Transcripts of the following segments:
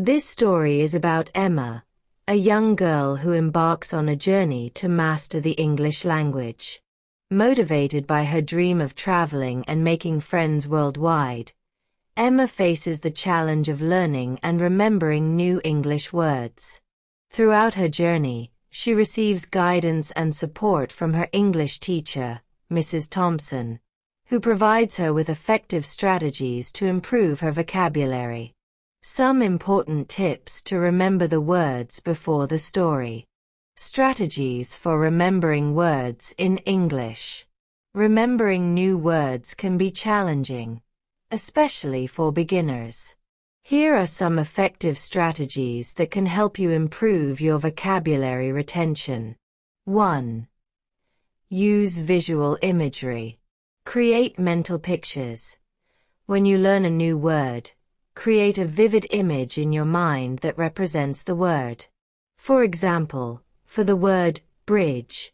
This story is about Emma, a young girl who embarks on a journey to master the English language. Motivated by her dream of traveling and making friends worldwide, Emma faces the challenge of learning and remembering new English words. Throughout her journey, she receives guidance and support from her English teacher, Mrs. Thompson, who provides her with effective strategies to improve her vocabulary. Some important tips to remember the words before the story. Strategies for remembering words in English. Remembering new words can be challenging, especially for beginners. Here are some effective strategies that can help you improve your vocabulary retention. 1. Use visual imagery. Create mental pictures. When you learn a new word, create a vivid image in your mind that represents the word. For example, for the word bridge,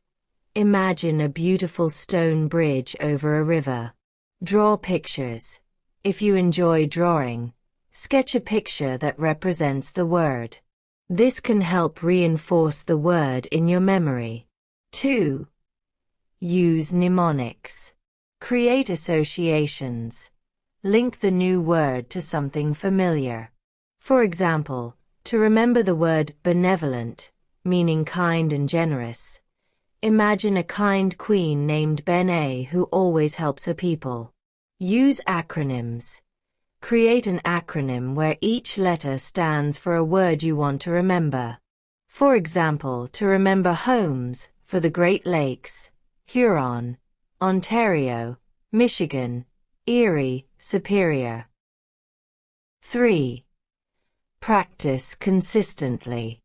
imagine a beautiful stone bridge over a river. Draw pictures. If you enjoy drawing, sketch a picture that represents the word. This can help reinforce the word in your memory. 2. Use mnemonics. Create associations. Link the new word to something familiar. For example, to remember the word benevolent, meaning kind and generous, imagine a kind queen named Benet who always helps her people. Use acronyms. Create an acronym where each letter stands for a word you want to remember. For example, to remember homes for the Great Lakes, Huron, Ontario, Michigan, Erie, Superior. 3. Practice consistently.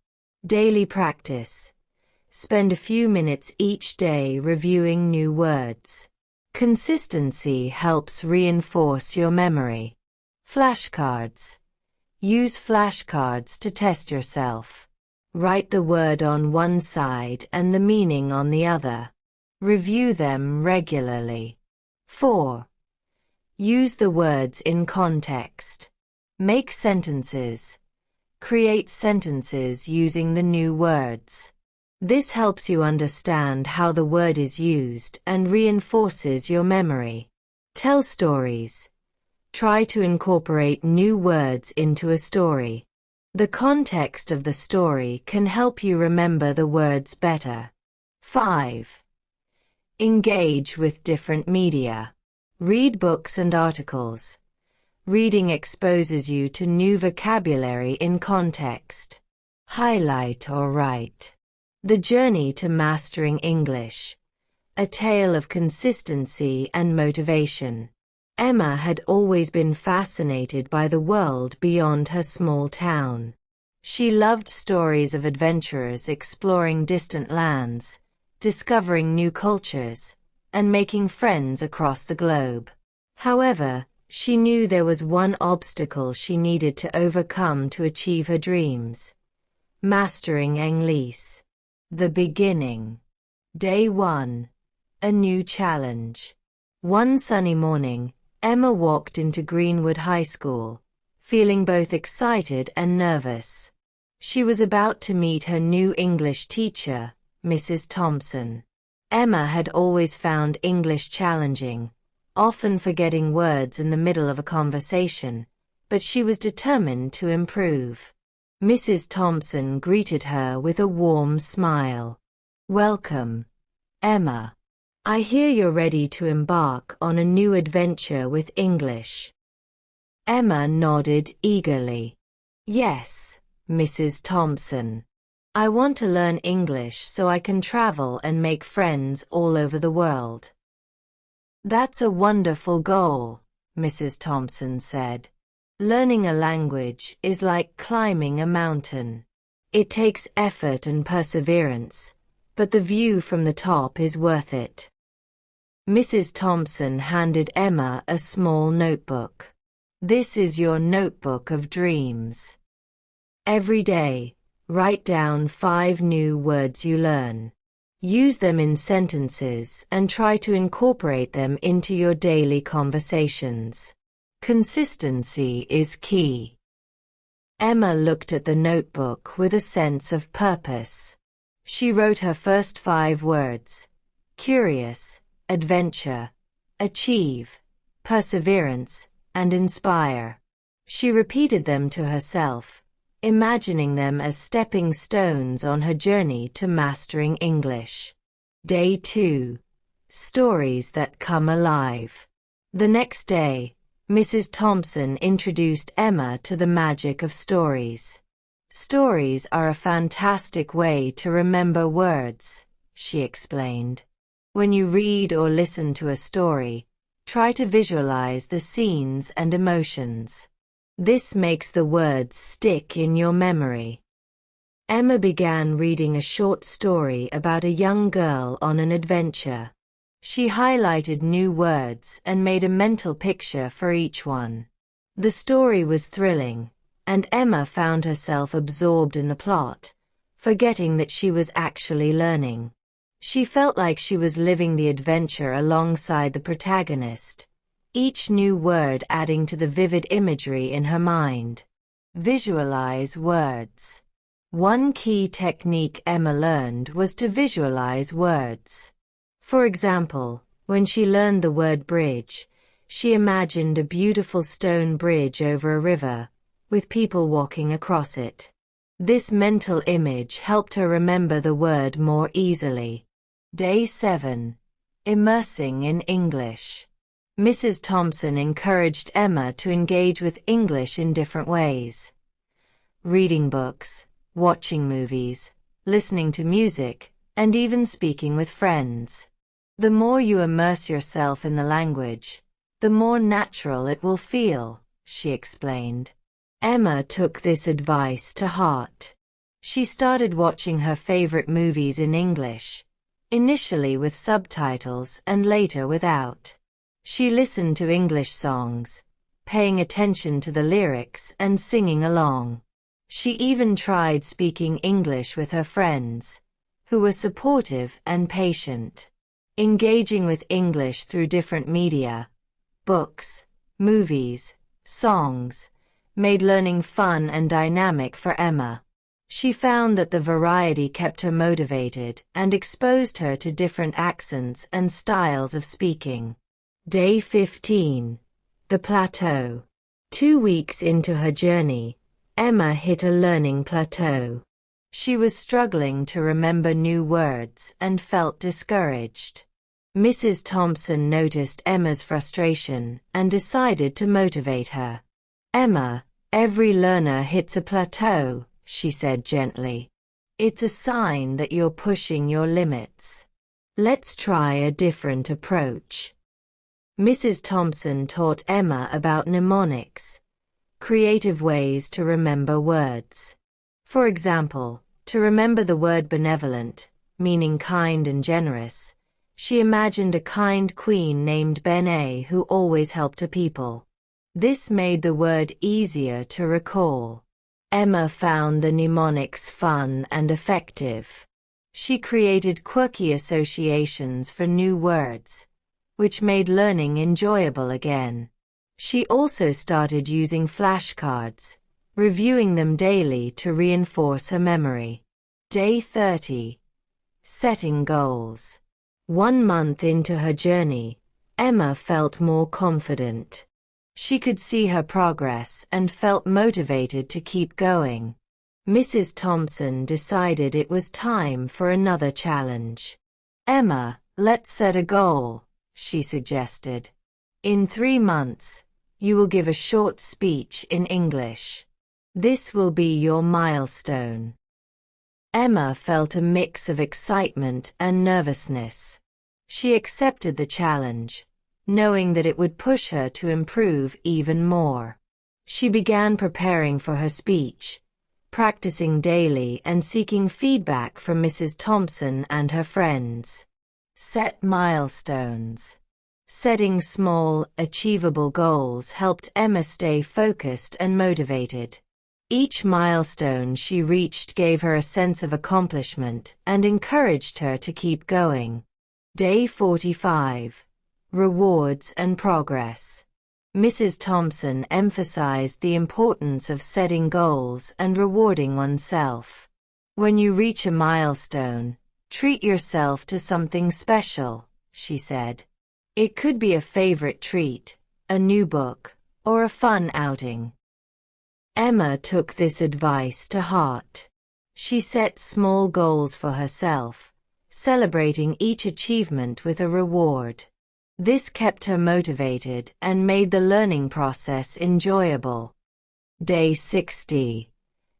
Daily practice. Spend a few minutes each day reviewing new words. Consistency helps reinforce your memory. Flashcards. Use flashcards to test yourself. Write the word on one side and the meaning on the other. Review them regularly. 4. Use the words in context. Make sentences. Create sentences using the new words. This helps you understand how the word is used and reinforces your memory. Tell stories. Try to incorporate new words into a story. The context of the story can help you remember the words better. 5. Engage with different media. Read books and articles. Reading exposes you to new vocabulary in context. Highlight or write. The Journey to Mastering English. A tale of consistency and motivation. Emma had always been fascinated by the world beyond her small town. She loved stories of adventurers exploring distant lands, discovering new cultures, and making friends across the globe. However, she knew there was one obstacle she needed to overcome to achieve her dreams. Mastering English. The beginning. Day 1. A new challenge. One sunny morning, Emma walked into Greenwood High School, feeling both excited and nervous. She was about to meet her new English teacher, Mrs. Thompson. Emma had always found English challenging, often forgetting words in the middle of a conversation, but she was determined to improve. Mrs. Thompson greeted her with a warm smile. "Welcome, Emma. I hear you're ready to embark on a new adventure with English." Emma nodded eagerly. "Yes, Mrs. Thompson. I want to learn English so I can travel and make friends all over the world." "That's a wonderful goal," Mrs. Thompson said. "Learning a language is like climbing a mountain. It takes effort and perseverance, but the view from the top is worth it." Mrs. Thompson handed Emma a small notebook. "This is your notebook of dreams. Every day, write down 5 new words you learn. Use them in sentences and try to incorporate them into your daily conversations. Consistency is key." Emma looked at the notebook with a sense of purpose. She wrote her first 5 words: curious, adventure, achieve, perseverance, and inspire. She repeated them to herself, imagining them as stepping stones on her journey to mastering English. Day 2. Stories that come alive. The next day, Mrs. Thompson introduced Emma to the magic of stories. Stories are a fantastic way to remember words, she explained. When you read or listen to a story, try to visualize the scenes and emotions. This makes the words stick in your memory. Emma began reading a short story about a young girl on an adventure. She highlighted new words and made a mental picture for each one. The story was thrilling, and Emma found herself absorbed in the plot, forgetting that she was actually learning. She felt like she was living the adventure alongside the protagonist, each new word adding to the vivid imagery in her mind. Visualize words. One key technique Emma learned was to visualize words. For example, when she learned the word bridge, she imagined a beautiful stone bridge over a river, with people walking across it. This mental image helped her remember the word more easily. Day 7. Immersing in English. Mrs. Thompson encouraged Emma to engage with English in different ways. Reading books, watching movies, listening to music, and even speaking with friends. The more you immerse yourself in the language, the more natural it will feel, she explained. Emma took this advice to heart. She started watching her favorite movies in English, initially with subtitles and later without. She listened to English songs, paying attention to the lyrics and singing along. She even tried speaking English with her friends, who were supportive and patient. Engaging with English through different media, books, movies, songs, made learning fun and dynamic for Emma. She found that the variety kept her motivated and exposed her to different accents and styles of speaking. Day 15. The plateau. 2 weeks into her journey, Emma hit a learning plateau. She was struggling to remember new words and felt discouraged. Mrs. Thompson noticed Emma's frustration and decided to motivate her. Emma, every learner hits a plateau, she said gently. It's a sign that you're pushing your limits. Let's try a different approach. Mrs. Thompson taught Emma about mnemonics, creative ways to remember words. For example, to remember the word benevolent, meaning kind and generous, she imagined a kind queen named Benet who always helped her people. This made the word easier to recall. Emma found the mnemonics fun and effective. She created quirky associations for new words, which made learning enjoyable again. She also started using flashcards, reviewing them daily to reinforce her memory. Day 30. Setting goals. 1 month into her journey, Emma felt more confident. She could see her progress and felt motivated to keep going. Mrs. Thompson decided it was time for another challenge. Emma, let's set a goal, she suggested. In 3 months, you will give a short speech in English. This will be your milestone. Emma felt a mix of excitement and nervousness. She accepted the challenge, knowing that it would push her to improve even more. She began preparing for her speech, practicing daily and seeking feedback from Mrs. Thompson and her friends. Set milestones. Setting small, achievable goals helped Emma stay focused and motivated. Each milestone she reached gave her a sense of accomplishment and encouraged her to keep going. Day 45. Rewards and progress. Mrs. Thompson emphasized the importance of setting goals and rewarding oneself. When you reach a milestone, treat yourself to something special, she said. It could be a favorite treat, a new book, or a fun outing. Emma took this advice to heart. She set small goals for herself, celebrating each achievement with a reward. This kept her motivated and made the learning process enjoyable. Day 60.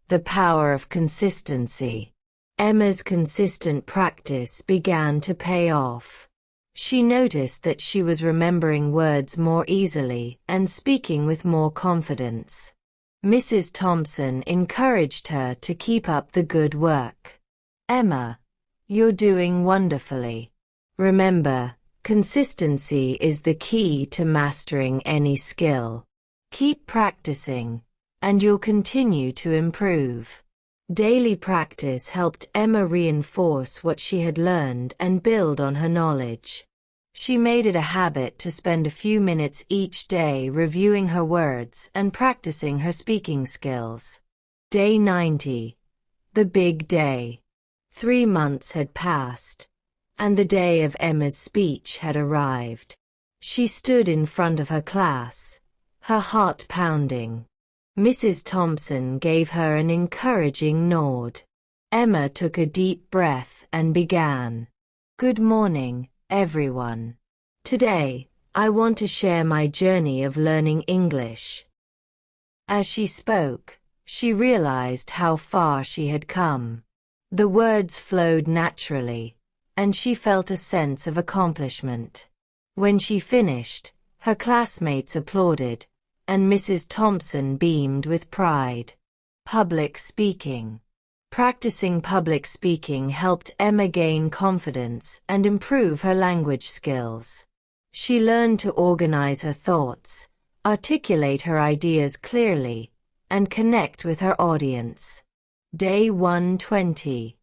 The power of consistency. Emma's consistent practice began to pay off. She noticed that she was remembering words more easily and speaking with more confidence. Mrs. Thompson encouraged her to keep up the good work. Emma, you're doing wonderfully. Remember, consistency is the key to mastering any skill. Keep practicing, and you'll continue to improve. Daily practice helped Emma reinforce what she had learned and build on her knowledge. She made it a habit to spend a few minutes each day reviewing her words and practicing her speaking skills. Day 90. The big day. 3 months had passed, and the day of Emma's speech had arrived. She stood in front of her class, her heart pounding. Mrs. Thompson gave her an encouraging nod. Emma took a deep breath and began. Good morning, everyone. Today, I want to share my journey of learning English. As she spoke, she realized how far she had come. The words flowed naturally, and she felt a sense of accomplishment. When she finished, her classmates applauded, and Mrs. Thompson beamed with pride. Public speaking. Practicing public speaking helped Emma gain confidence and improve her language skills. She learned to organize her thoughts, articulate her ideas clearly, and connect with her audience. Day 120.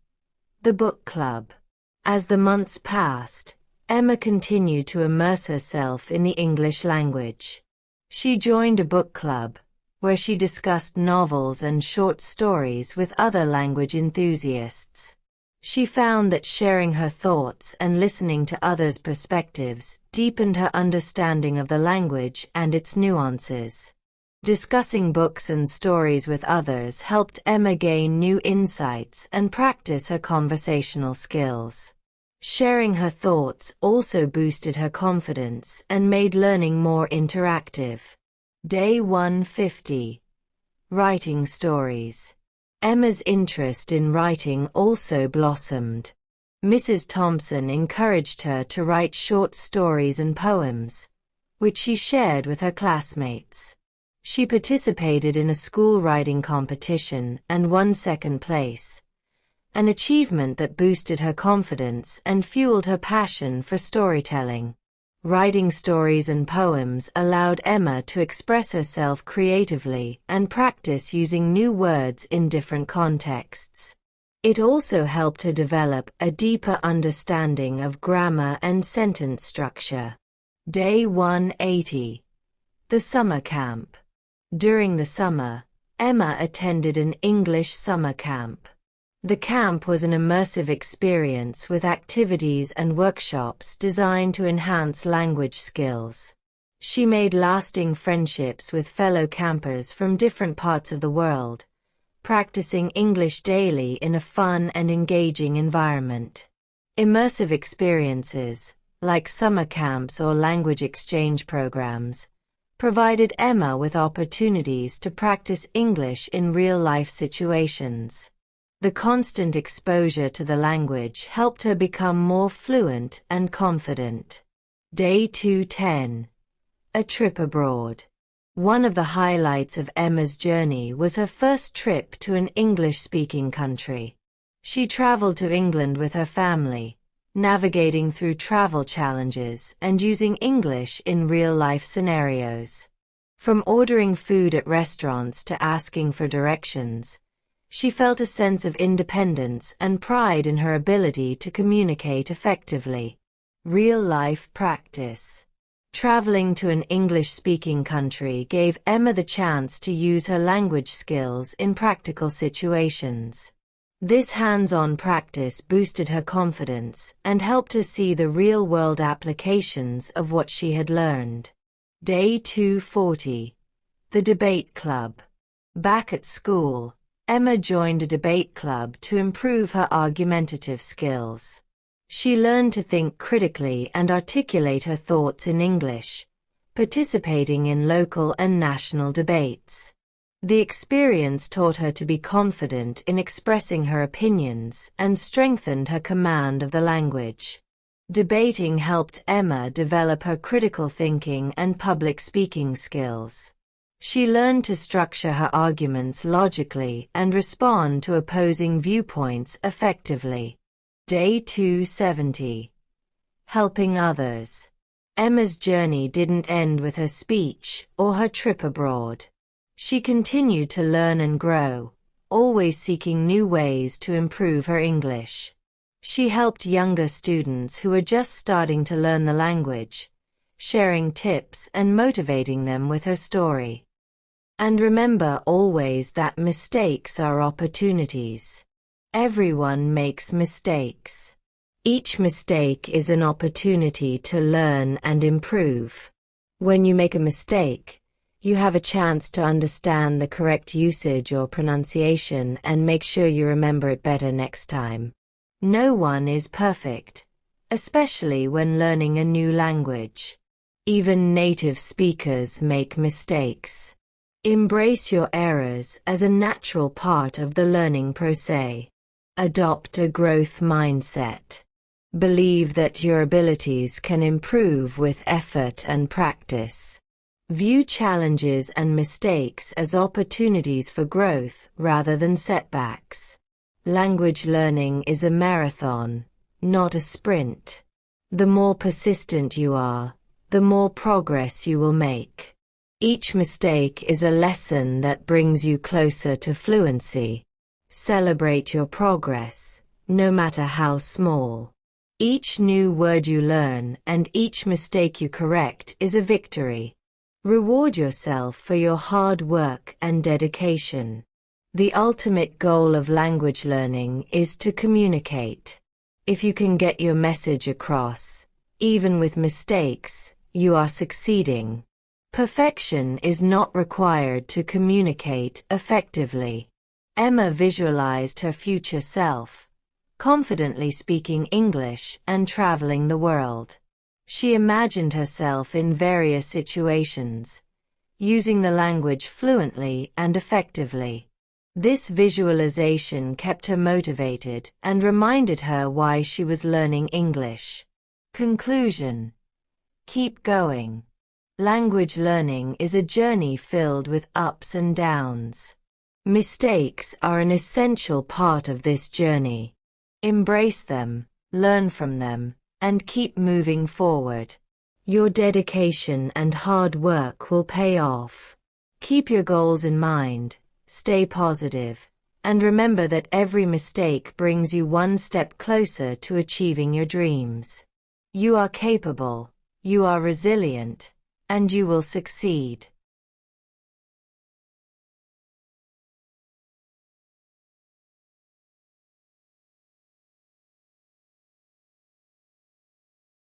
The book club. As the months passed, Emma continued to immerse herself in the English language. She joined a book club, where she discussed novels and short stories with other language enthusiasts. She found that sharing her thoughts and listening to others' perspectives deepened her understanding of the language and its nuances. Discussing books and stories with others helped Emma gain new insights and practice her conversational skills. Sharing her thoughts also boosted her confidence and made learning more interactive. Day 150. Writing stories. Emma's interest in writing also blossomed. Mrs. Thompson encouraged her to write short stories and poems, which she shared with her classmates. She participated in a school writing competition and won second place, an achievement that boosted her confidence and fueled her passion for storytelling. Writing stories and poems allowed Emma to express herself creatively and practice using new words in different contexts. It also helped her develop a deeper understanding of grammar and sentence structure. Day 180. The summer camp. During the summer, Emma attended an English summer camp. The camp was an immersive experience with activities and workshops designed to enhance language skills. She made lasting friendships with fellow campers from different parts of the world, practicing English daily in a fun and engaging environment. Immersive experiences, like summer camps or language exchange programs, provided Emma with opportunities to practice English in real-life situations. The constant exposure to the language helped her become more fluent and confident. Day 210. A trip abroad. One of the highlights of Emma's journey was her first trip to an English-speaking country. She traveled to England with her family, navigating through travel challenges and using English in real-life scenarios. From ordering food at restaurants to asking for directions, she felt a sense of independence and pride in her ability to communicate effectively. Real-life practice. Traveling to an English-speaking country gave Emma the chance to use her language skills in practical situations. This hands-on practice boosted her confidence and helped her see the real-world applications of what she had learned. Day 240. The Debate Club. Back at school, Emma joined a debate club to improve her argumentative skills. She learned to think critically and articulate her thoughts in English, participating in local and national debates. The experience taught her to be confident in expressing her opinions and strengthened her command of the language. Debating helped Emma develop her critical thinking and public speaking skills. She learned to structure her arguments logically and respond to opposing viewpoints effectively. Day 270. Helping others. Emma's journey didn't end with her speech or her trip abroad. She continued to learn and grow, always seeking new ways to improve her English. She helped younger students who were just starting to learn the language, sharing tips and motivating them with her story. And remember always that mistakes are opportunities. Everyone makes mistakes. Each mistake is an opportunity to learn and improve. When you make a mistake, you have a chance to understand the correct usage or pronunciation and make sure you remember it better next time. No one is perfect, especially when learning a new language. Even native speakers make mistakes. Embrace your errors as a natural part of the learning process. Adopt a growth mindset. Believe that your abilities can improve with effort and practice. View challenges and mistakes as opportunities for growth rather than setbacks. Language learning is a marathon, not a sprint. The more persistent you are, the more progress you will make. Each mistake is a lesson that brings you closer to fluency. Celebrate your progress, no matter how small. Each new word you learn and each mistake you correct is a victory. Reward yourself for your hard work and dedication. The ultimate goal of language learning is to communicate. If you can get your message across, even with mistakes, you are succeeding. Perfection is not required to communicate effectively. Emma visualized her future self, confidently speaking English and traveling the world. She imagined herself in various situations, using the language fluently and effectively. This visualization kept her motivated and reminded her why she was learning English. Conclusion: keep going. Language learning is a journey filled with ups and downs. Mistakes are an essential part of this journey. Embrace them, learn from them, and keep moving forward. Your dedication and hard work will pay off. Keep your goals in mind, stay positive, and remember that every mistake brings you one step closer to achieving your dreams. You are capable, you are resilient, and you will succeed.